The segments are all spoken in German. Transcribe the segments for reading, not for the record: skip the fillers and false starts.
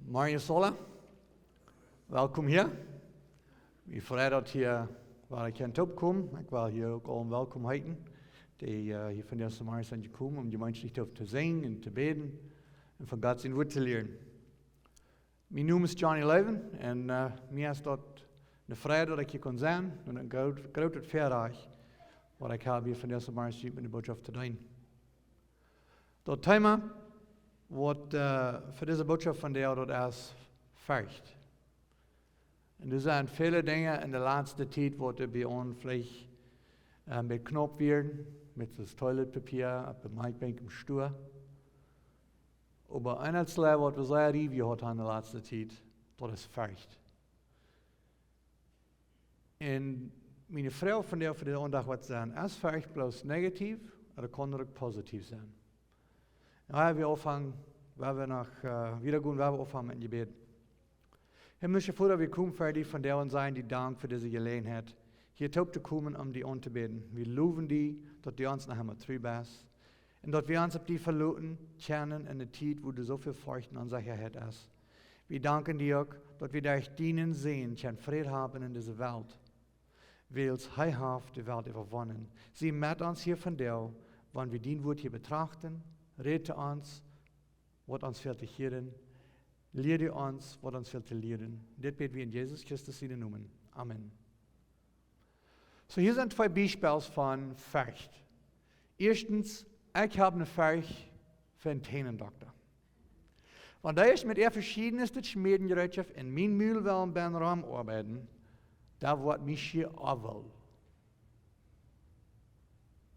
Morgen Sola, welkom hier. Ik vrij dat hier waar ik kan opkomen. Ik wil hier ook allen welkom heten, die hier van deze morgen zijn gekomen om gemeinschaftlich te zingen en te beden en van God zijn woord te leren. Mijn naam is Johnny Loewen en mij is dat de vrijheid dat ik hier kan zijn en een groot verjaardag wat ik heb hier van deze morgen met de boodschap te doen. Dat thema wat voor deze boodschap van jou dat is Fercht. En er zijn vele dingen in de laatste tijd wat er bij ons vielleicht met knop werden, met das toiletpapier op de maikbank im Stuhl. Aber ein Leid, was wir sehr review hat in der letzten Zeit, das ist Fercht. Und meine Frau von der für den Sonntag wird sagen, ist Fercht bloß negativ oder kann es auch positiv sein? Ja, wir anfangen, weil wir nach Wiedergehen, weil wir anfangen mit dem Gebet. Himmlische Vater, wir kommen für dich von der und sein, die Dank für diese Gelegenheit, hier taub zu kommen, um dich anzubeten. Wir loben dich, dass du uns nach einmal treu bist. Und dass wir uns auf die verloren kennen in der Zeit, wo du so viel Furcht in unser Herz hast. Wir danken dir auch, dass wir durch dienen sehen, können Frieden haben in dieser Welt. Weil es heilhaft die Welt überwonnen. Sie mit uns hier von dir, wenn wir dein Wort hier betrachten, rede uns, was uns fehlt zu hören, lehre uns, was uns fehlt zu lehren. Das beten wir in Jesus Christus in den Namen. Amen. So, hier sind zwei Beispiele von Fercht. Erstens, ich habe eine Fercht für einen Tannendoktor. Wenn da ist mit verschiedenste Schmiedengerätschaft in mein Mühl will beim Raum arbeiten, da wird mich hier auch.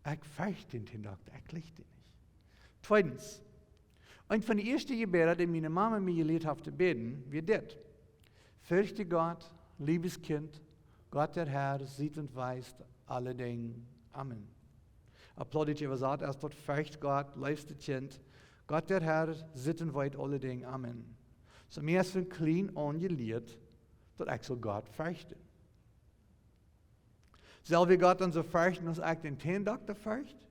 Ich fercht den Tannendoktor, ich liege den nicht. Zweitens, ein von den ersten Gebeten, die meine Mama mir gelehrt hat zu beten, wie das. Fürchte Gott, liebes Kind, Gott der Herr sieht und weiß alle Dinge. Amen. Applaudit ihr, was sagt, erst dort fürcht Gott, liebste Kind, Gott der Herr sieht und weiß alle Dinge. Amen. So mir ist von klein an gelehrt, dass ich so Gott fürchte. Soll wir Gott dann so fürchten, als ich den Tannendoktor fürchte?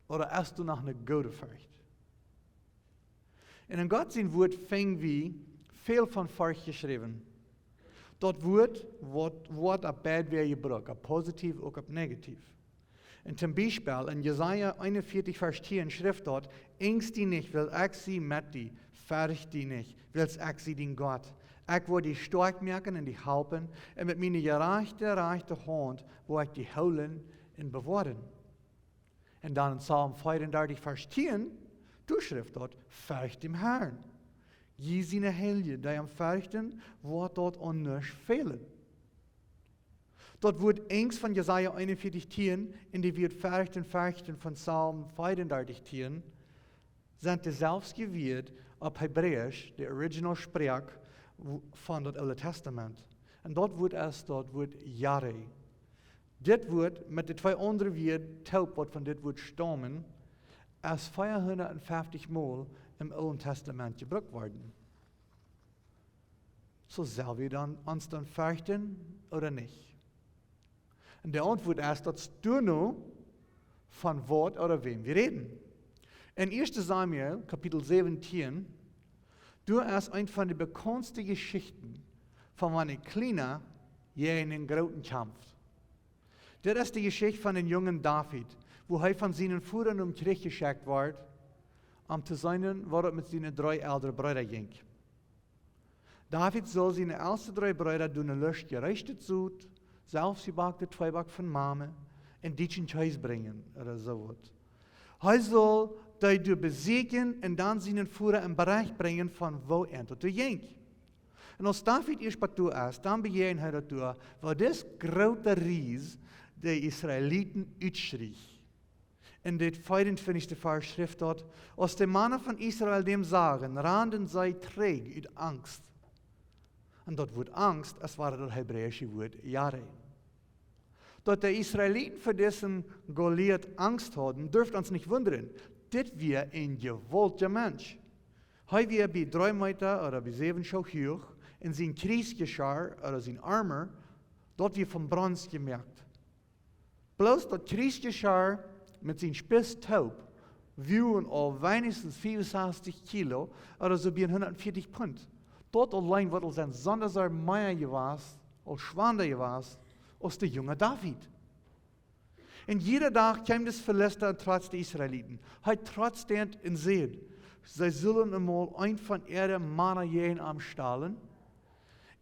Oder erst du nach einer gute Furcht? Und in Gott sein Wort fing wie viel von Furcht geschrieben. Dort Wort ab bad wäre gebraucht, ab positiv auch ab negativ. Und zum Beispiel in Jesaja 41, Vers 10 schrift dort, Ängst die nicht, will ich sie mit die, fürcht die nicht, will ich sie den Gott. Ich will die stark merken und die helfen, und mit meiner gerechte Hand, wo ich die holen und bewahren. Und dann in Psalm 34, Vers 10, du schrift dort, fürcht dem Herrn. Je seine Helge, die am Fürchten, wird dort an nichts fehlen. Dort wird Angst von Jesaja 41, 10, in die wird fürchten von Psalm 34, 10, sind die selbst gewählt auf Hebräisch, der Original Sprach von dem Alten Testament. Und dort wird Jahre. Dit wordt met de twee andere weer taub wat van dit woord stammen, als 450 Mal im Alten Testament gebruikt worden. So sollen wir dann uns dann fürchten oder nicht? Und der Antwort ist, dass du nur von Wort oder wem wir reden. In 1. Samuel, Kapitel 17, du hast eine von den bekanntesten Geschichten von einem kleinen, jenen großen Kampf. Das ist die Geschichte von dem jungen David, wo er von seinen Führern zurückgeschickt wird, zu sein, wo er mit seinen 3 älteren Brüdern ging. David soll seine ersten 3 Brüder durch eine Lust gerichtet sind, selbst gebackte Zweiback von Mame, in die ins Haus bringen, oder so. Er soll die besiegen und dann seinen Führer im Bereich bringen, von wo er zu ging. Und als David erst dazu ist, dann beginnt er dazu, weil das große Ries die Israeliten uitschrie. In dit 25. Vers schrift dort, als die Männer von Israel dem sagen, randen sei träg uit Angst. Und dort wird Angst, es war das hebräische Wort Jare. Dort die Israeliten für dessen Goliath Angst hatten, dürft uns nicht wundern. Dit wir ein gewaltiger Mensch. Hij wir bei 3 Meter oder bei 7 Schau hoch, in sein Kriegsgeschirr oder sein Armor, dort wir vom Bronze gemerkt. Bloß das Kriegsgeschirr mit seinem Spiss taub wiegen al wenigstens 65 Kilo, oder so wie 140 Pfund. Dort allein wird sein Sonderser mehr gewesen, als schwander gewesen, als der junge David. Und jeder Tag kam das Philister trotz der Israeliten. Heute trotzdem in Sehen. Sie sollen einmal ein von ihren Mannerjähen am Stahlen.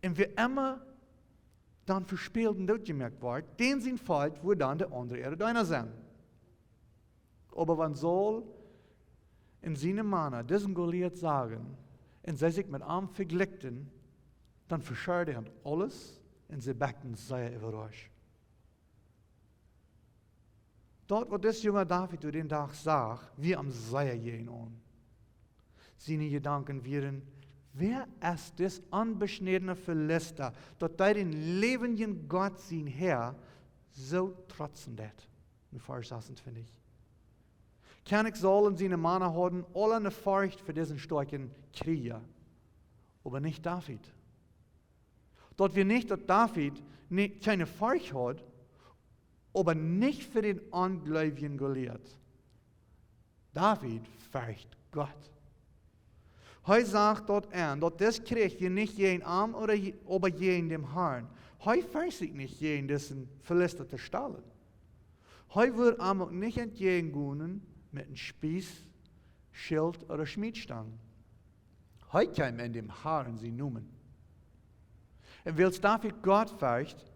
Und wir immer dann verspielt und durchgemerkt wird, den sind fällt, wo dann der andere ihre Deiner sind. Aber wann soll in seinem Manner diesen Goliath sagen, und sie sich mit ihm verglichen, dann verscheuert er alles und sie becken sehr überrascht. Dort, wo das junge David durch den Tag sah, wie am Seier gehen an. Seine Gedanken wären, wer ist das unbeschnittene Philister, dort den lebenden Gott, sein Herr, so trotzen dat? Mit Vers 26. Kann ich sollen seine Männer haben, alle eine Furcht für diesen starken Krieger, aber nicht David. Dort wir nicht, dass David keine Furcht hat, aber nicht für den ungläubigen Goliath. David fürchtet Gott. Er sagt dort an, dass das kriegt wir nicht jeden Arm oder aber jeden dem Herrn. Er fürchtet nicht jeden diesen Philister zu stahlen. Er wird einmal nicht entgegengehen mit einem Spieß, Schild oder Schmiedstangen. Er kann in dem Herrn sie nehmen. Und weil David Gott fürchtet,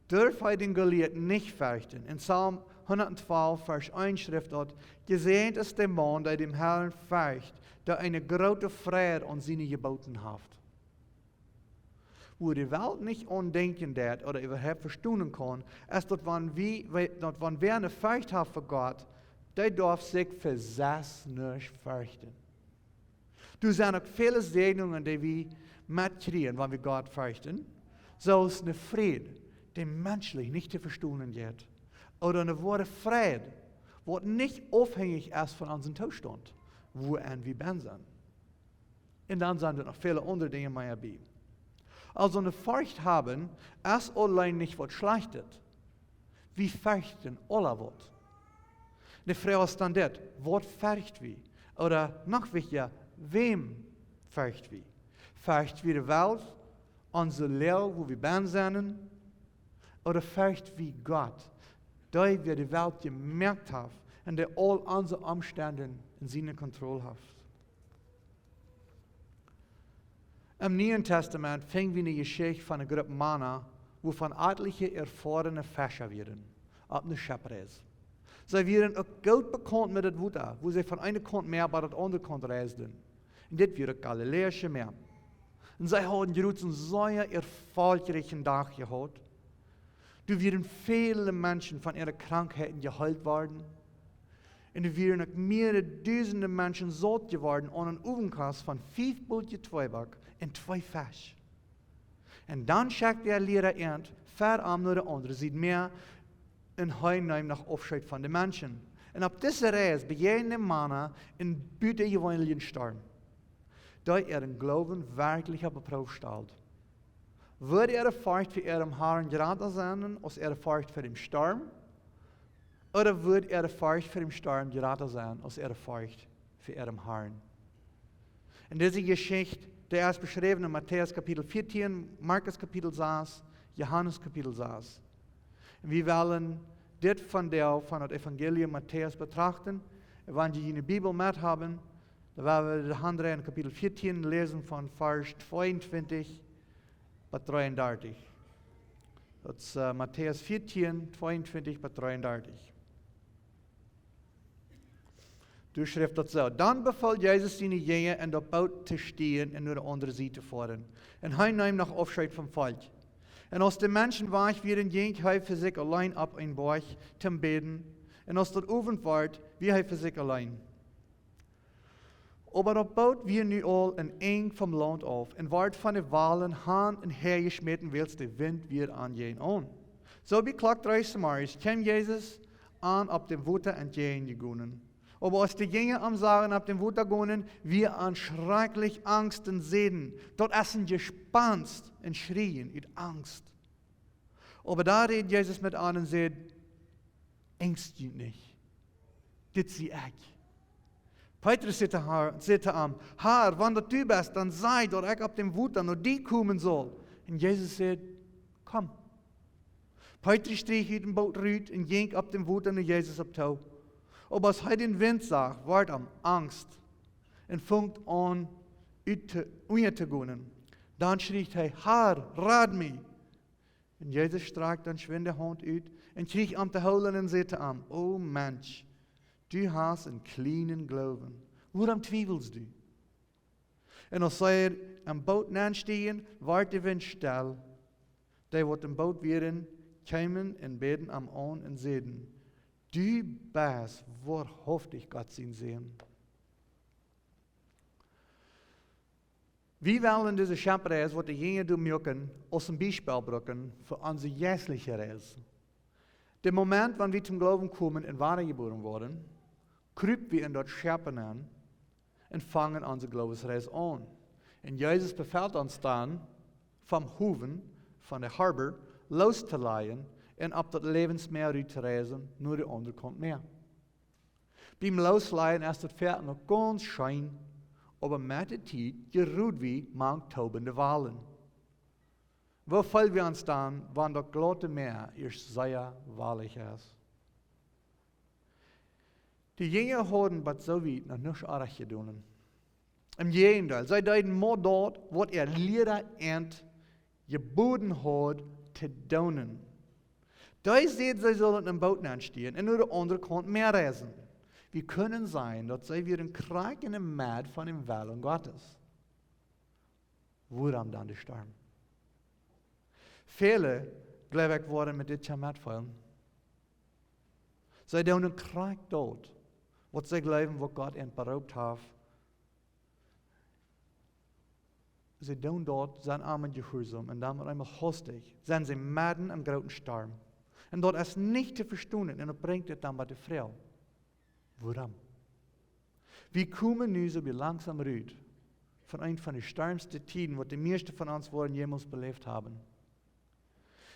darf er den Goliath nicht fürchten. In Psalm 112, Vers 1 schrift dort, gesehen ist der Mann, der dem Herrn fürchtet, der eine große Freude an seine Geboten hat. Wo die Welt nicht undenken wird oder überhaupt verstehen kann, ist, dass wenn wer eine Furcht hat für Gott, der darf sich für das nicht fürchten. Du sind auch viele Segnungen, die wir mitkriegen, wenn wir Gott fürchten. So ist eine Friede, die menschlich nicht zu verstehen geht. Oder eine wahre Freude, die nicht abhängig ist von unserem Zustand, wo wir sind. Und dann sind noch viele andere Dinge mehr dabei. Also eine Furcht haben, ist allein nicht was Schlechtes. Wir fürchten alle was. Die Frage ist dann das, was fürcht wir? Oder noch wichtiger, wem fürcht wir? Fürcht wir die Welt, unsere Lehre, wo wir sind? Oder fürcht wir Gott, der wir die Welt gemerkt haben und der all unsere Umstände in seiner Kontrolle hat? Im Neuen Testament finden wir eine Geschichte von einer Gruppe Männer, wovon etliche erfahrene Fischer werden, auf einer Schiffreise. Sie werden auch gut bekannt mit dem Wasser, wo sie von einem Kant mehr bei der anderen Kant reisten. Und das wird ein Galiläische Meer. Und sie haben einen sehr erfolgreichen Tag gehabt. Da werden viele Menschen von ihren Krankheiten geheilt worden. Und da werden auch mehrere Dutzende Menschen satt geworden an einem Ovenkast von 5 Bultje Zwieback und 2 Fisch. Und dann schickt der Lehrer ernst, verarm nur der andere, sieht mehr in Heimneim nach Aufscheid von den Menschen. Und auf dieser Reise begegnen die Männer in bütewöhnlichen Sturm. Da ihren Glauben wirklich auf Probe stellt. Würde ihre Furcht für ihren Herrn gerade sein, als ihre Furcht für den Sturm? Oder würde ihre Furcht für den Sturm gerade sein, als ihre Furcht für ihren Herrn? In dieser Geschichte, der ist beschrieben in Matthäus Kapitel 14, Markus Kapitel 6, Johannes Kapitel 6. Wir wollen das von dem Evangelium Matthäus betrachten. Wenn Sie eine Bibel mit haben, dann werden wir die Handre in Kapitel 14 lesen von Vers 22 bis 33. Das ist Matthäus 14, 22 bis 33. Du schrift das so. Dann befahl Jesus seine Jünger, in der Boot zu stehen und nur die andere Seite zu fahren. Und er nahm nach Aufscheid vom Volk. Und als die Menschen weich werden, ging er für sich allein ab ein Berg zum Beten. Und als das Abend ward, wie er für sich allein. Aber das Boot wir nu al eng vom Land auf und ward von den Walen Hand und her geschmeten, weil der Wind wir angehen an. So wie klagt 3 Samaris, kam Jesus an ab dem Wasser entgegengegangen. Aber als die Jünger am Sagen ab dem Wasser gingen, wir an schrecklich Angsten sehen. Dort essen gespannt und schrien in Angst. Aber da redet Jesus mit an und sagt, Angst nicht. Das sie ich. Petrus zegt hem, Herr, wanneer du bist, dan zei dat ik op dem Water naar die komen zal. En Jezus zei, kom. Petrus steeg uit een boot uit en ging op dem Water naar Jezus op toe. Aber als hij den wind zag, werd hem angst en vangt aan uit te gaan. Dan schreef hij, Herr, red mij. En Jezus strak dan schwin de hand uit en kreeg hem te houden en zei te hem, O Mensch, du hast een kleinen Glauben. Waarom twijfelst du? En als zij een boot aanstegen, werd de wind stil. Die wordt een boot weer kwamen en beden hem aan en zeiden, du bist wahrhaftig Gott zijn Sehen. Wie willen deze schappenreis, wat de jongen doen maken, als een Beispiel brengen voor onze geestliche reis? De moment, wanneer we zum Glauben komen en wahrgeboren worden, kruipen we in dat schappen aan en vangen onze geloofsreis aan. En Jezus beveelt ons dan, van Hoeven, van de harbor, los te leiden en op dat levensmeer uit te reizen naar de andere kant meer. Beim losleiden is het Fercht nog ganz schön, aber met de tijd geruht wie mank tobende Walen. Wo voll wir uns dann, wann das glatte Meer erst sehr wahrlich ist? Die Jünger hadden wat so weit noch nichts arg gedaan. Im Gegenteil, zij deden maar dat wat Lehrer geboden had te doen. Die zeiden, zij zullen een boot aanstehen en naar de andere kant meer reizen. Wie kunnen zijn dat zij weer een kraak in de maat van dem Willen Gottes. Waarom dan de storm? Vele, geloof ik, worden met dit metvallen. Zij doen een kraak dood. Wat zij geloven, wat God hen beroopt heeft. Zij doen dat, zijn armen gehoorzaam en dan eenmaal hastig. Zijn ze midden im großen storm. En dat is niet te verstaan en dat brengt het dan bij de vrouw. Waarom? We komen nu zo langzaam uit van een van de stormste tijden, wat de meeste van ons worden jemals beleefd hebben.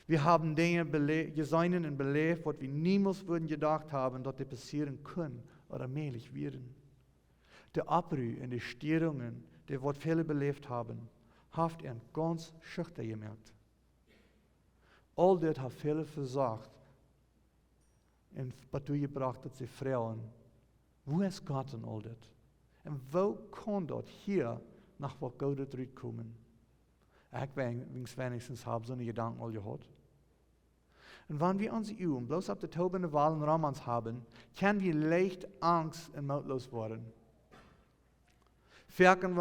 We hebben dingen gezien en beleefd, wat we niemals würden gedacht haben, dat die passieren können oder möglich werden. De Abrü en de Störungen, die wat viele beleefd haben, heeft een ganz schüchtern gemerkt. All dit heeft viele versucht en dazu gebracht, dat ze vragen, wo ist Gott in all dit? En wo kan dat hier nach wat Gott uitkomen? Ik wenigstens habe so eine Gedanken al gehad. Und wenn wir unsere Augen bloß auf die tobende Wahlen Romans haben, können wir leicht Angst und mutlos werden. Verken,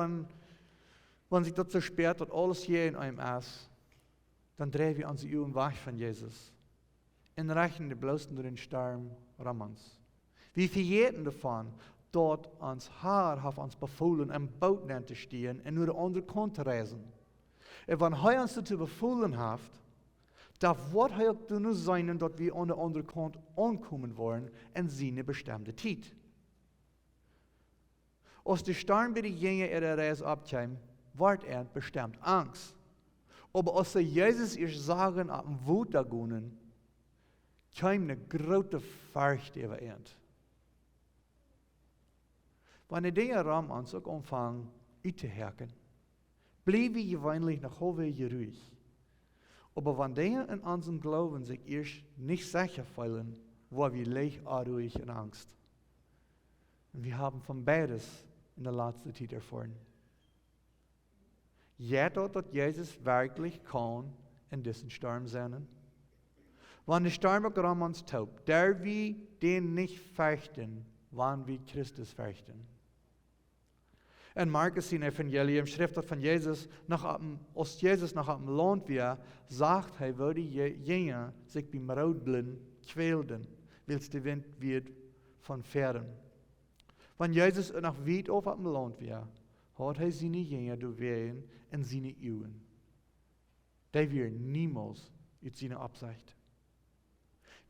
wenn sich das so sperrt, dass alles hier in einem ist, dann drehen wir unsere Augen weg von Jesus. Und reichen die bloß nur den Sturm Romans. Wir vergessen davon, dort uns Herr hat uns befohlen, im Boot zu stehen und nur de andere Kant zu reisen. Und wenn er uns dazu befohlen hat, da wird er auch nur sein, dass wir an der anderen Kant ankommen wollen in seine bestimmte Zeit. Als der Sturm bei den Jüngern ihrer Reise abkam, wird bestimmt Angst. Aber als sie Jesus erst sagen, ab dem Wasser gehen, kam eine große Fercht über ihn. Wenn die Dinge rum uns auch anfangen, uitzuherken, bleiben wir gewöhnlich noch halbwegs ruhig. Aber wenn Dinge in unserem Glauben sich erst nicht sicher fühlen, werden wir leicht unruhig und Angst. Und wir haben von beides in der letzten Zeit erfahren. Jeder, dass Jesus wirklich kann in diesen Sturm sein. Wenn der Sturm um uns tobt, der wir den nicht fürchten, wann wir Christus fürchten. In Markus in Evangelium schreibt er von Jesus, als Jesus nach dem Land war, sagt er, wo die Jünger sich beim Rotblind quälten, weil es der Wind wird von fern. Wenn Jesus nach weit auf dem Land war, hat er seine Jünger durchwehen in seine Augen. Die wären niemals in seiner Absicht.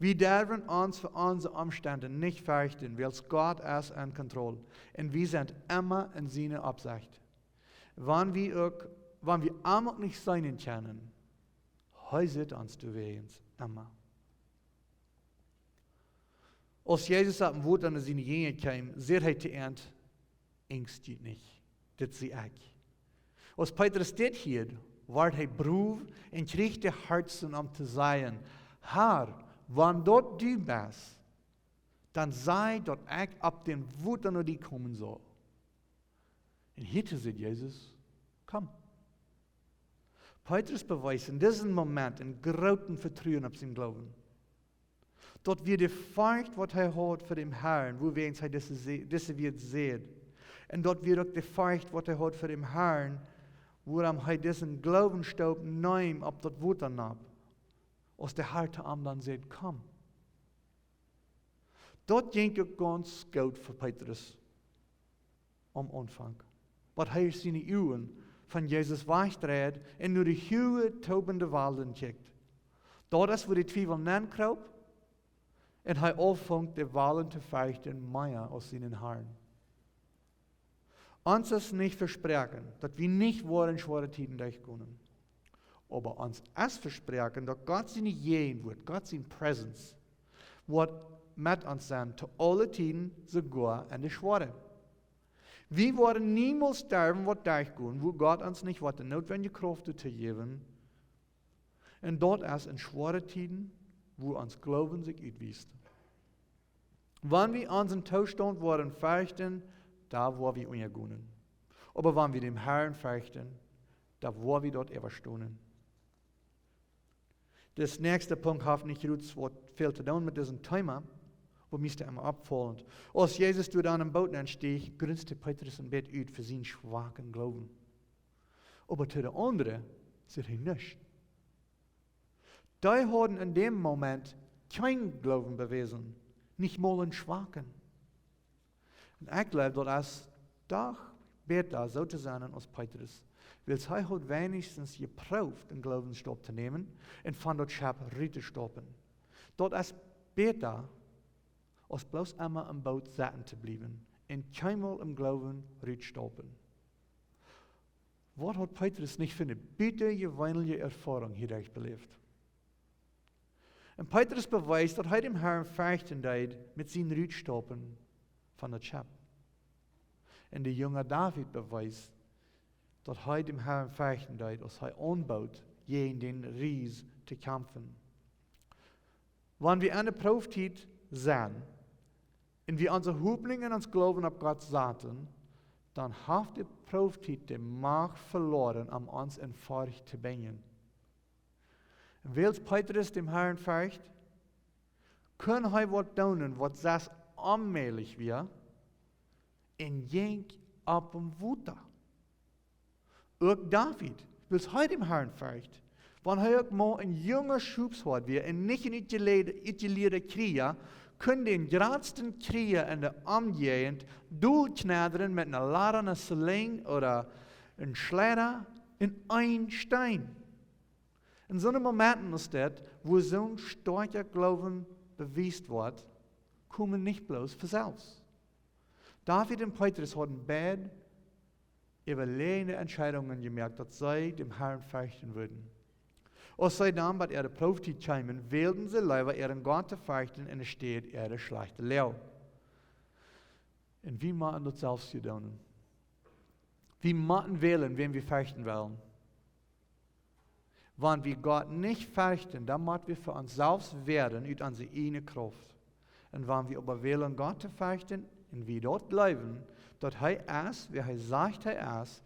Wir dürfen uns für unsere Umstände nicht fürchten, weil Gott ist in Kontrolle. Und wir sind immer in seiner Absicht. Wenn wir einmal nicht sein können, heißt uns du wehens immer. Als Jesus auf dem Wort an seine Jünger kam, sagt er zu ihnen, ängstigt nicht. Das sie ich. Als Petrus dit hier, wordt hij proef en kreeg de hartsen om te zeggen, Herr, wanneer dat du bist, dan sei dat ik op den Wuter naar die komen zal. En hier zegt Jezus, kom. Petrus beweist in diesem Moment een groten vertrouwen op zijn Glauben. Dat wir de Furcht, wat hij hat voor dem Herrn, wo wir uns diese wird sehen. Und dat wir auch de Furcht, wat hij hat voor dem Herrn, woran hij diesen Glaubenstaub neemt op dat Wuter nab. Als der Herr te hem dan zegt, kom. Dat ging ook ganz goed voor Petrus. Am Anfang. Wat hij zijn ogen van Jezus wegdraait en naar de huwe, tobende walden kijkt. Dat is waar de twijfel nankruipt. En hij aanvangt de wallen te vechten meer als zijn Herrn. Ons ist nicht versprechen, dass wir nicht in schwere Zeiten durchkommen. Aber uns ist versprechen, dass Gott seine Gehen wird, Gott seine Präsenz, wird mit uns sein, zu alle Zeiten, sogar in der Schwere. Wir werden niemals sterben, was durchgehen, wo Gott uns nicht die notwendige Kraft zu geben. Und dort ist in schwere Zeiten, wo uns Glauben sich utwiest. Wenn wir unseren Zustand werden fürchten, da wo wir untergehen. Aber wenn wir dem Herrn fürchten, da wo wir dort überstehen. Das nächste Punkt hat nicht gut viel zu tun mit diesem Thema, wo müsste immer abfallen. Als Jesus durch einen Boot anstieg, grinste Petrus ein Bett aus für seinen schwachen Glauben. Aber zu der anderen sagt er nichts. Die haben in dem Moment kein Glauben bewiesen, nicht mal einen schwachen. Und ich glaube, dass es doch besser so zu sein als Petrus. Weil hij hat wenigstens geprüft, den Glaubensstab zu nehmen und von dort Schab zu stoppen. Das ist besser, als bloß einmal im Boot sitzen zu bleiben und keinmal im Glauben zu stoppen. Was hat Petrus nicht für eine bittergewöhnliche Erfahrung hier belebt? Und Petrus beweist, dass er dem Herrn fürchten deed mit seinen Rütstoppen von der Schab. Und der junge David beweist, dass er dem Herrn fürchten deed, als er anbaut, gegen den Ries zu kämpfen. Wenn wir an der Prüfzeit sind, und wir unsere Hoffnung und uns Glauben auf Gott setzen, dann hat die Prüfzeit die Macht verloren, um uns in Furcht zu bringen. Und weil Petrus dem Herrn fürcht, kann er was tun, was das allmählich wird, en jenk op dem Wuter. Ook David, wil hij dem Herrn fürcht, wanneer hij ook maar een jonge Schubswart weer en niet een uitgeleerde krieger, kunnen den grootsten krieger in de omgegend doelknadderen met een ladene sling oder een Schleider in een Stein. In zo'n momenten is dat, wo zo'n starker Glauben bewiesen wordt, komen niet bloß für selbst. David und Petrus hatten beide überlegene Entscheidungen gemerkt, dass sie dem Herrn fürchten würden. Als sie dann bei ihrer Prüfzeit kamen, wählten sie lieber ihren Gott zu fürchten und es steht ihre schlechte Lehre. Und wie machen das selbst tun? Wir müssen wählen, wen wir fürchten wollen. Wenn wir Gott nicht fürchten, dann müssen wir für uns selbst werden, uit unsere eigene Kraft. Und wenn wir aber wählen, Gott zu fürchten, und wir dort bleiben, dass er ist, wie er sagt, er ist,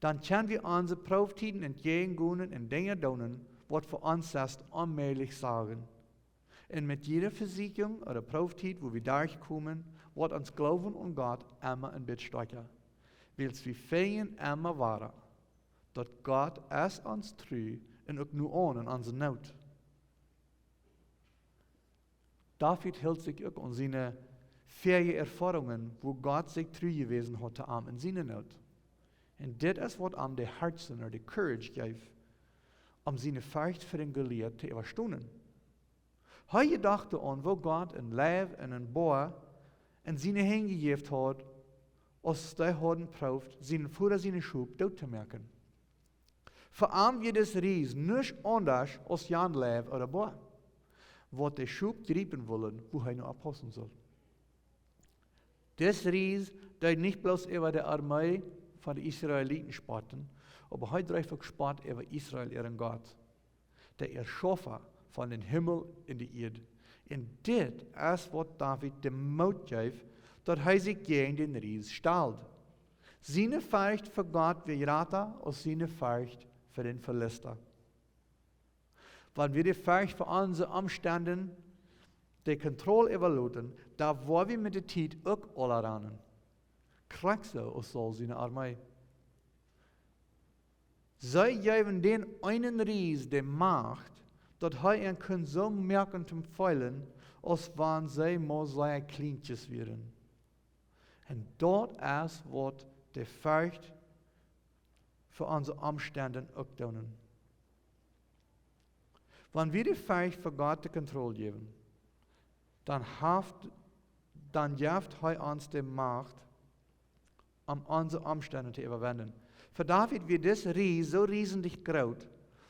dann können wir unsere Prüfzeiten entgegengehen und Dinge tun, was für uns ist, allmählich sagen. Und mit jeder Versicherung oder Prüfzeit, wo wir durchkommen, wird uns Glauben an Gott immer ein bisschen stärker. Weil wir fehlen immer wahr, dass Gott ist uns treu und auch nur an in unserer Not. David hält sich auch an seine viele Erfahrungen, wo Gott sich treu gewesen hat in seiner Not. Und das ist, was ihm die Herzen oder die Courage gibt, seine Furcht für den Goliath zu überstehen. Er gedachte an, wo Gott ein Leib und ein Bohr in seine Hände gegeben hat, als die haben prüft, seinen Vater seine Schub dort zu merken. Für ihn wird das Ries nicht anders als Jan Leib oder Bohr, wo die Schub greifen wollen, wo er noch abpassen soll. Das Ries die nicht bloß über die Armee von den Israeliten spotten, aber heute dreifach spott über Israel, ihren Gott, der Erschaffer von den Himmel in die Erde. Und dit ist, was David dem Mut gibt, dass er sich gegen den Ries stellt. Seine Furcht für Gott wie Rata und seine Furcht für den Philister. Wenn wir die Furcht für unsere Umstände die Kontrolle überlassen, da wollen wir mit der Zeit auch alle rennen. Kriegst du aus so seine Armee. Sie geben den einen Ries die Macht, dass er ihn so merken zum Feilen, als wenn sie Mosaier Kleintjes wären. Und dort ist, was die Furcht für unsere Umstände auch tun. Wenn wir die Furcht für Gott die Kontrolle geben, dann gibt er uns die Macht, um unsere Umstände zu überwinden. Für David wird das Ries so riesig groß,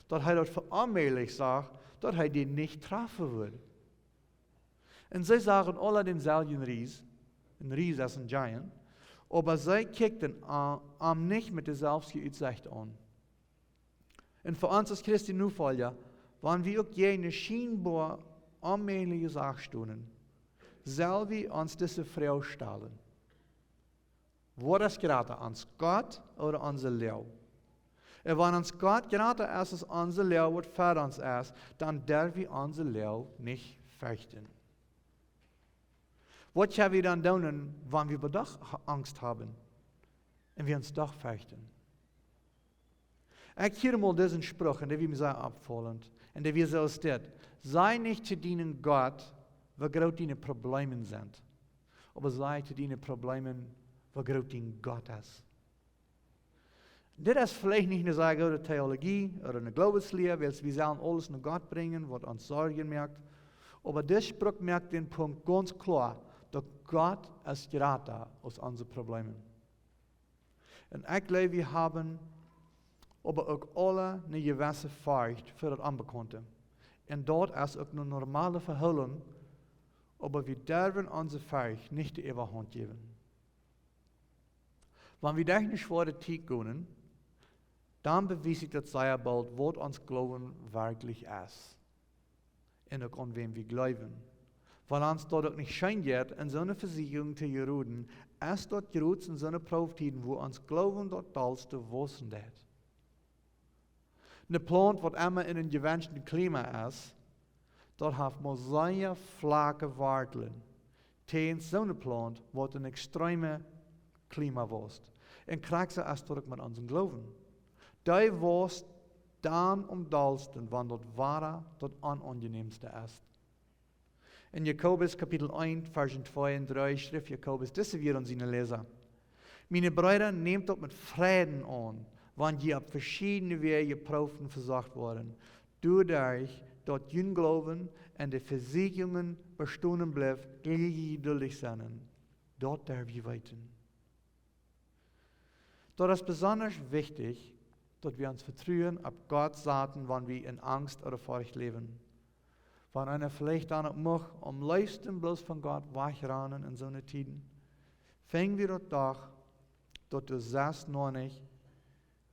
dass er dort verallmählich sagt, dass er die nicht treffen würde. Und sie sagen alle denselben Ries, ein Ries ist ein Giant, aber sie kicken nicht mit derselben Aussicht an. Und für uns als Christen Nachfolger, wenn wir auch jene scheinbar allmähliche Sache stunden, soll wir uns diese Frau stellen. Wo ist gerade ans Gott oder unser Leu? Und wenn uns Gott gerade ist, als unser Leu, was für uns ist, dann dürfen wir unser Leu nicht fürchten. Was können wir dann tun, wenn wir doch Angst haben und wir uns doch fürchten? Ich höre mal diesen Spruch, und der wird mir sehr abfallend. Und der wird so steht: Sei nicht zu dienen Gott, wie groß deine Probleme sind, aber sei zu dienen Problemen, wie groß dein Gott ist. Das ist vielleicht nicht eine sehr gute Theologie oder eine Glaubenslehre, weil wir sollen alles nach Gott bringen, was uns Sorgen merkt. Aber dieser Spruch merkt den Punkt ganz klar, dass Gott ist gerade aus unseren Problemen. Und ich glaube, wir haben aber auch alle eine gewisse Furcht für das Unbekannte. Und dort ist auch eine normale Verhüllung, aber wir dürfen unsere Furcht nicht die Überhand geben. Wenn wir durch eine schwere Zeit gehen, dann beweist das sehr bald, was uns Glauben wirklich ist. Und auch an wem wir glauben. Weil uns dort auch nicht scheint, in so einer Versicherung zu geruhen, ist dort geruht in so einer Prüftiden, wo uns Glauben dort alles zu wissen hat. Eine Plant, was immer in einem gewünschten Klima ist, dort hat man sehr flache Warteln. Tegen so eine Plant, was ein extreme Klima ist. Und kriegst du erst dort mit unserem Glauben. Da was dann dalsten, wann dort wahre, dort unangenehmste ist. In Jakobus Kapitel 1, Versen 2 und 3 schrift Jakobus, das wir uns ihnen lesen. Meine Brüder, nehmt dort mit Frieden an, wann ihr auf verschiedene Wege geprüft und versucht worden, dadurch dort jün Glauben und die Versicherungen bestehen bleibt, geduldig sein. Dort darf ich weiten. Dort ist besonders wichtig, dass wir uns vertrauen auf Gott Saten, wenn wir in Angst oder Furcht leben. Wenn einer vielleicht dann macht, liebsten bloß von Gott wegrennen in so einer Zeit, fängen wir dort doch, dass du sagst noch nicht,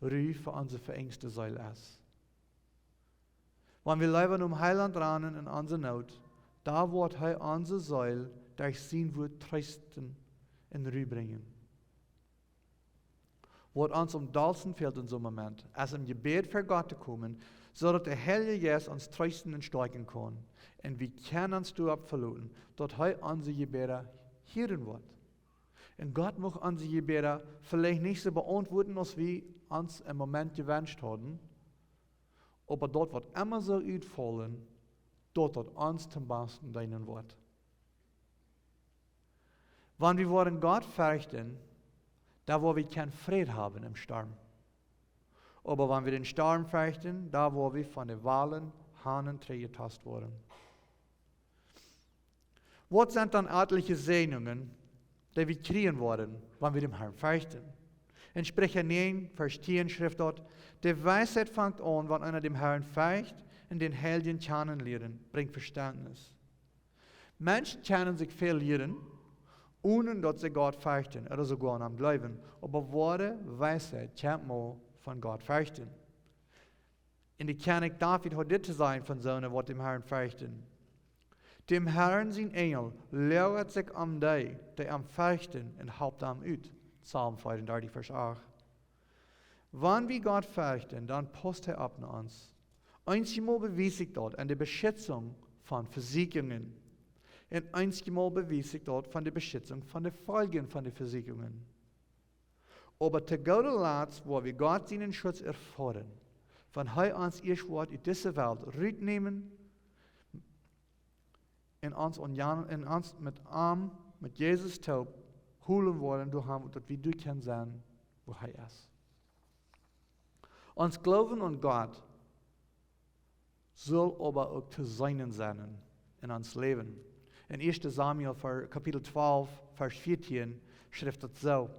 Ruhe für unsere verängste Seele ist. Wenn wir leben Heiland rennen in unserer Not, da wird er unsere Seele durch sein Wort trösten und Ruhe bringen. Was uns Dalsen fehlt in so einem Moment, als im Gebet für Gott zu kommen, so dass der Heilige Geist uns trösten und stärken kann. Und wir können uns darauf verlassen, dass er unsere Gebete hören wird. Und Gott muss unsere Gebete vielleicht nicht so beantworten, als wir uns im Moment gewünscht haben, aber dort wird immer so ausfallen, dort wird uns zum Besten dienen wird. Wenn wir wollen Gott fürchten, da wo wir keinen Frieden haben im Sturm. Aber wenn wir den Sturm fürchten, da wo wir von den Wahlen, Hahnen getast wurden. Was sind dann etliche Segnungen, die wir kriegen worden, wenn wir dem Herrn fürchten? In Sprecher 9, Vers 10 schrift dort, die Weisheit fängt an, wenn einer dem Herrn fürcht und den Helden kennen lernen, bringt Verständnis. Menschen können sich viel lernen, ohne dass sie Gott fürchten oder sogar an ihm glauben. Aber wahre Weisheit kommt mal von Gott fürchten. In der König David hat dit zu sein von Söhnen, was dem Herrn fürchten. Dem Herrn sein Engel lehrt sich am die am fürchten und haupt am ut. Psalm 35, Vers 8. Wann wir Gott fürchten, dann passt er ab nach uns. Einmal bewies ich dort an der Beschützung von Versicherungen. Und einmal bewies ich dort von der Beschützung von den Folgen von den Versicherungen. Aber zu guter Letzt, wo wir Gott seinen Schutz erfordern, von heute ans ihr Wort in diese Welt rübernehmen und uns mit Jesus taub holen wollen, durch haben, dass wir durch können sein, wo er ist. Uns Glauben an Gott soll aber auch zu seinen sein in uns Leben. In 1. Samuel Kapitel 12, Vers 14 schrift es so.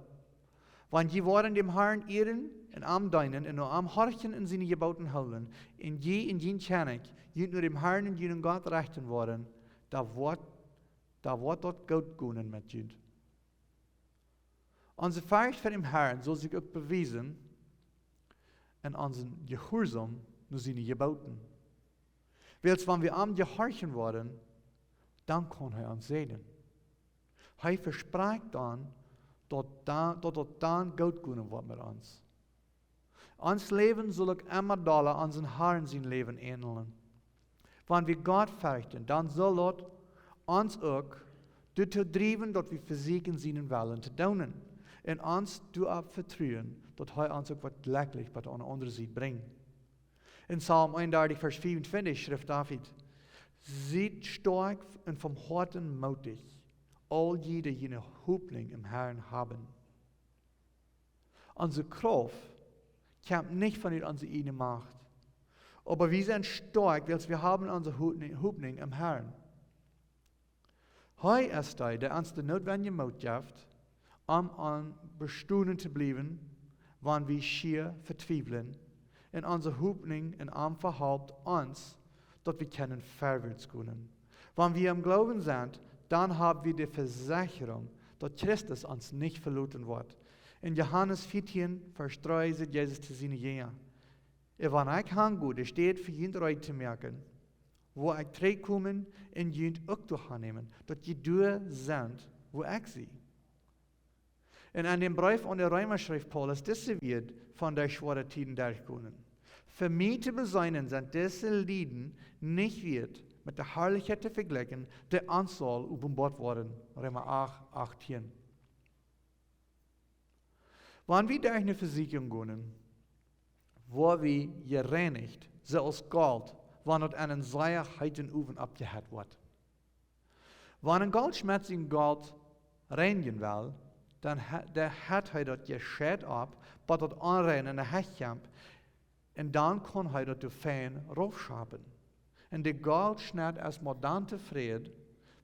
Wenn je worden dem Herrn ehren und am deinen und am horchen in seine Geboten halten, in jen König, je nur dem Herrn und jenen Gott rechten worden, da wird dort Gott gehen mit jüd. Unsere Furcht vor dem Herrn soll sich auch beweisen in unseren Gehorsam nur seine Geboten. Weil wenn wir am gehorchen worden, dann kann er uns sehen. Er verspricht dann, dass dann Gott gehen wird mit uns. Uns Leben soll auch immer doller an unseren Herrn sein Leben ähneln. Wenn wir Gott fürchten, dann soll Gott uns auch dazu treiben, dass wir versuchen, seinen Willen zu tun. Und uns darauf vertrauen, dass er uns auch was Glückliches bei einer anderen Seite bringt. In Psalm 31, Vers 25 schrift David, seid stark und vom Herzen mutig, all die jene Hoffnung im Herrn haben. Unsere Kraft kommt nicht von unserer eigenen Macht, aber wir sind stark, weil wir haben unsere Hoffnung im Herrn. Er ist der uns die notwendige Mut gibt, an bestehen zu bleiben, wenn wir schier verzweifeln, und unsere Hoffnung in am verhaupt uns, dass wir können vorwärts können. Wenn wir im Glauben sind, dann haben wir die Versicherung, dass Christus uns nicht verloren wird. In Johannes 14, Vers 3 sagt Jesus zu seinen Jüngern, wenn ich hange, steht für jeden Reut zu merken, wo ich zurückkommen und jeden auch durchnehmen, dass die durch sind, wo ich sie. Und an dem Brief an der Römer schrift Paulus, diese wird von der schweren Tiden durchkommen. Für mich zu beseinen sind diese Lieden nicht wert, mit der Herrlichkeit zu vergleichen, der Anzahl offenbart worden. Römer 8, 18. Wenn wir durch eine Versicherung gehen, wo wir gereinigt, selbst Gold, wenn es einen sehr heiten Ofen abgehört wird. Wenn ein Goldschmetz in Gold reinigen will, dann hat er das gescheit ab, bei das Anreinen in der Hechkamp, und dann kann er das fein raufschaben. Und der Goldschnitt ist modern zufrieden,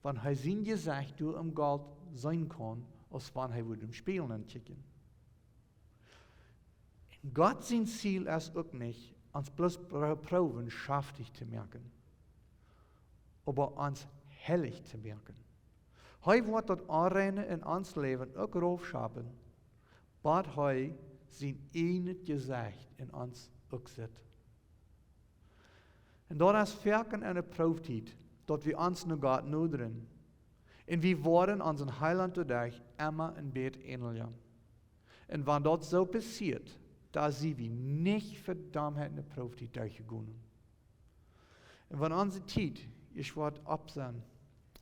wenn er sein Gesicht durch im Gold sein kann, als wenn er im Spielen ankicken. Gott sein Ziel ist auch nicht, uns bloß Proben schaftig zu merken, aber uns hellig zu merken. Er wird das Anreinen in uns Leben auch raufschaben, but er sein eigenes Gesicht in uns auch sieht. Und dort ist Fercht eine Prüfzeit, dass wir uns nur Gott nudern. Und wir wollen unseren Heiland dadurch immer ein Bett ähneln. Und wenn das so passiert, da sie wir nicht verdammt eine Prüfzeit durchgegangen. Und wenn unsere Zeit, ich werde absehen,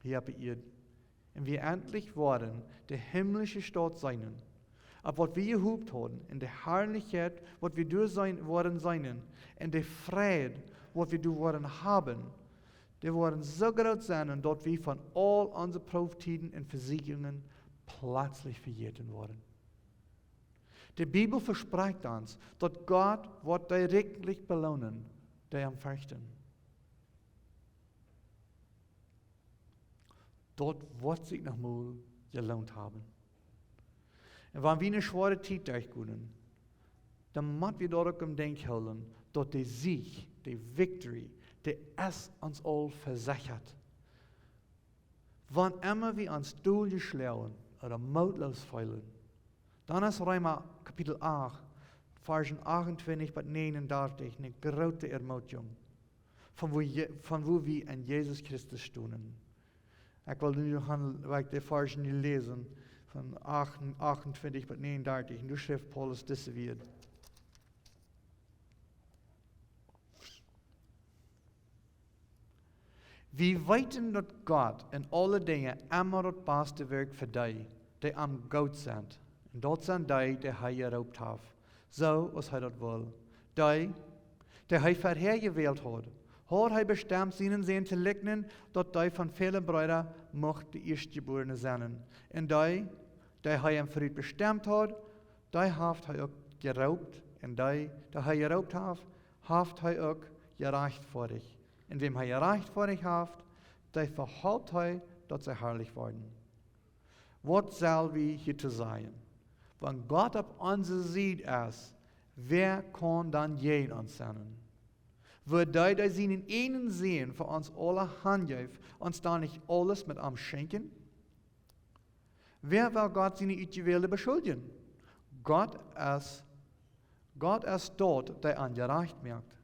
hier bei ihr, und wir endlich worden der himmlische Staat sein, ab was wir gehobt haben, in der Herrlichkeit, was wir durch worden sein, in der Friede, was wir durch worden haben, die werden so groß sein, und dort wir von all unseren Prüftiden und Versicherungen plötzlich verjeten worden. Die Bibel verspricht uns, dass Gott wird direktlich belohnen, die am fürchten. Dort wird sich nochmal gelohnt haben. Und wenn wir eine schwere Zeit durchgehen, dann müssen wir dort im Denk halten, dass der Sieg, die Victory, der ist uns all versichert. Wann immer wir uns durchschlagen, oder moedloos voelen. Dan is Römer kapitel 8, versen 28 tot 39, een grote ermoediging van wo we in Jezus Christus stonden. Ik wil nu gaan de versen nu lezen, van 28 tot 39, en nu schrijft Paulus deze weer. We weten dat God in alle dingen immer het beste werk voor die am God zijn. En dat zijn die hij geroopt heeft. Zo als hij dat wil. Die hij verhergewählt had hij bestemd zijn te lignen, dat die van vele broederen mocht de eerstgeborene zijn. En die hij hem vooruit bestemd had, die heeft hij ook geroopt. En die hij geroopt heeft hij ook gerechtvaardigd. En wem hij gerechtvaardigd heeft, die verhoudt hij dat zij herrlich worden. Wat zal we hier te zeggen? Wenn Gott op onze zijde is, wer kan dan je ons zijn? Wo die zijn einen sehen voor ons alle handgeef, ons dan niet alles met am schenken? Wer wil Gott seine uitgewählte beschuldigen? Gott is dort, der angerecht macht.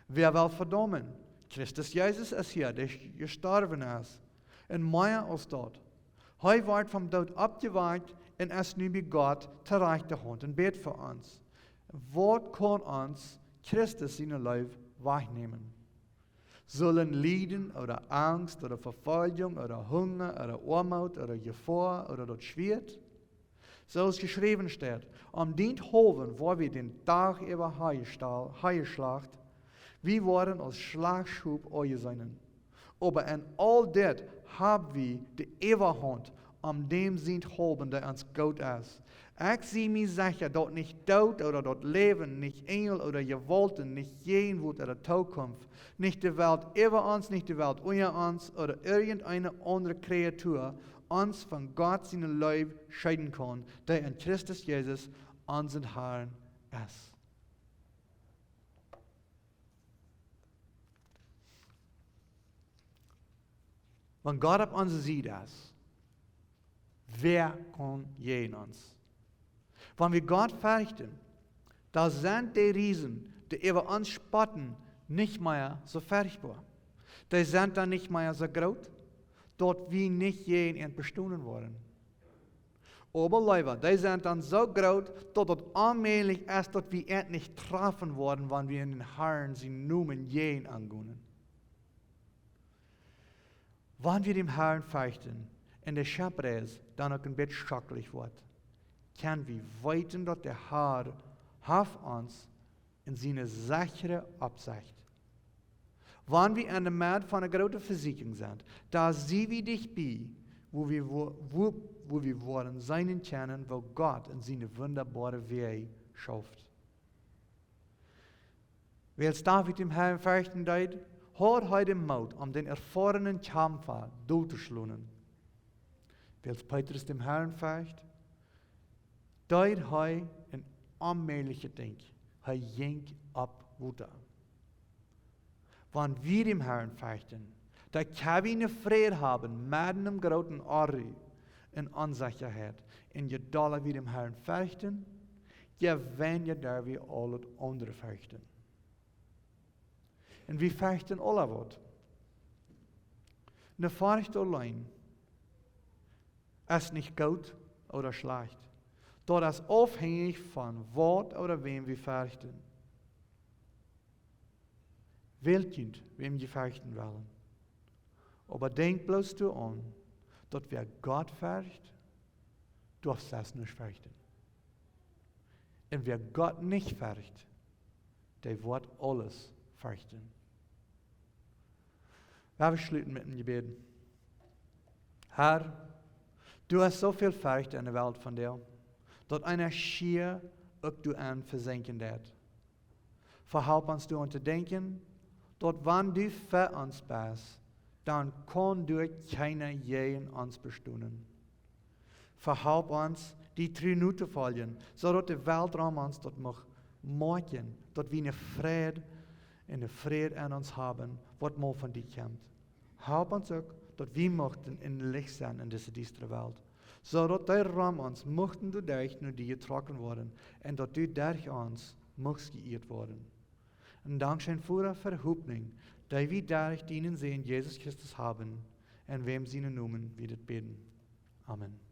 Wer will verdammen? Christus Jezus is hier, der gestorben is. En meer als dat. Hij wordt vom dood opgewekt en is nu bij God terecht de hand en beet voor ons. Wat kan ons Christus zijn leven wegnemen? Zullen Lijden oder Angst oder Verfolgung oder Hunger oder Armut oder Gefahr oder das Schwert? Zoals geschreven staat, dient hoven waar we den Tag über heieslacht, wir worden als Schlagschub euer. Aber in all dit haben wir die Eberhand, dem sind hoben, der uns Gott ist. Ich zie mir sicher, dat nicht Tod oder dat Leben, nicht Engel oder Gewalten, nicht Jenwood oder Toekomst, nicht die Welt über uns, nicht die Welt unter uns oder irgendeine andere Kreatur uns von Gott seinen Leib scheiden kann, der in Christus Jesus unseren Herrn ist. Wenn Gott auf unserer Seite ist, wer kann je uns? Wenn wir Gott fürchten, da sind die Riesen, die über uns spotten, nicht mehr so furchtbar. Die sind dann nicht mehr so groß, dort wir nicht je in bestohlen worden. Aber Leute, die sind dann so groß, dass es allmählich ist, dass wir endlich treffen worden, wenn wir in den Herrn sie Namen je angehen. Wenn wir dem Herrn fürchten, in der Schöpfreis dann auch ein bisschen schrecklich wird, können wir weten, dass der Herr uns in seine sichere Absicht. Wenn wir in der Mitte von einer großen Versicherung sind, da sehen wir dich bei, wo wir wollen seinen kennen, wo Gott in seine wunderbare Wege schafft. Weil David dem Herrn fürchten deed, hat heute den Mut, den erfahrenen Kämpfer durchzuschlagen. Weil Petrus dem Herrn fürcht, deed hij een onmogelijke ding. Hij ging op woede. Wanneer wir dem Herrn fürchten, da können wir eine Freude haben, mit einem großen Arri in Unsicherheit. Und je doller wir dem Herrn fürchten, je weniger da wir alle andere fürchten. Und wir fürchten alle was. Eine Furcht allein ist nicht gut oder schlecht. Das ist abhängig von was oder wem wir fürchten. Weltkind, wem wir fürchten wollen. Aber denk bloß du an, dass wer Gott fürcht, darf das nicht fürchten. Und wer Gott nicht fürcht, der wird alles fürchten. Wir schließen mit dem Gebet. Herr, du hast so viel Furcht in der Welt von dir, dass einer schier auch du an versenken wird. Verhelp uns du an zu denken, dass wenn du für uns bist, dann kann du keiner je in uns bestohlen. Verhelp uns, die Trinu zu folgen, sodass die Welt um uns das machen, dass wir eine Friede in uns haben, was mal von dir kommt. Help uns auch, dass wir möchten in Licht sein in dieser düstere Welt. zodat die ram ons mochten door dich naar die getrokken worden, en dat du durch ons mocht geëerd worden. En dankzij voor verhoopning, die wir durch dienen sehen Jesus Christus haben, en wem sie noemen, wie dit beten. Amen.